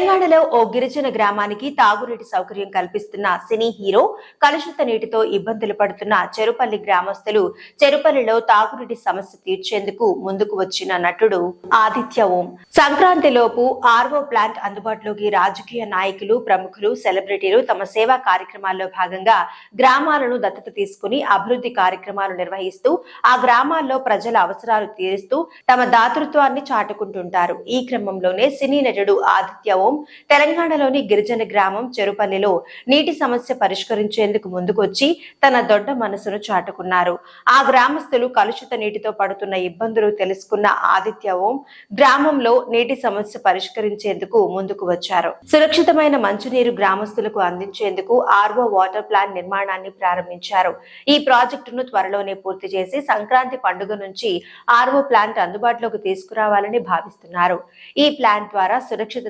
తెలంగాణలో ఓ గిరిజన గ్రామానికి తాగునీటి సౌకర్యం కల్పిస్తున్న సినీ హీరో కలుషిత నీటితో ఇబ్బందులు పడుతున్న చెరుపల్లి గ్రామస్తులు చెరుపల్లిలో తాగునీటి సమస్య తీర్చేందుకు ముందుకు వచ్చిన నటుడు ఆదిత్య ఓం. సంక్రాంతిలోపు ఆర్వో ప్లాంట్ అందుబాటులోకి రాజకీయ నాయకులు, ప్రముఖులు, సెలబ్రిటీలు తమ సేవా కార్యక్రమాల్లో భాగంగా గ్రామాలను దత్తత తీసుకుని అభివృద్ధి కార్యక్రమాలు నిర్వహిస్తూ ఆ గ్రామాల్లో ప్రజల అవసరాలు తీరుస్తూ తమ దాతృత్వాన్ని చాటుకుంటుంటారు. ఈ క్రమంలోనే సినీ నటుడు ఆదిత్య ఓం తెలంగాణలోని గిరిజన గ్రామం చెరుపల్లిలో నీటి సమస్య పరిష్కరించేందుకు ముందుకొచ్చి తన దొడ్డ మనసును చాటుకున్నారు. ఆ గ్రామస్తులు కలుషిత నీటితో పడుతున్న ఇబ్బందులు తెలుసుకున్న ఆదిత్య ఓం గ్రామంలో నీటి సమస్య పరిష్కరించేందుకు ముందుకు వచ్చారు. సురక్షితమైన మంచినీరు గ్రామస్తులకు అందించేందుకు ఆర్వో వాటర్ ప్లాంట్ నిర్మాణాన్ని ప్రారంభించారు. ఈ ప్రాజెక్టును త్వరలోనే పూర్తి చేసి సంక్రాంతి పండుగ నుంచి ఆర్వో ప్లాంట్ అందుబాటులోకి తీసుకురావాలని భావిస్తున్నారు. ఈ ప్లాంట్ ద్వారా సురక్షిత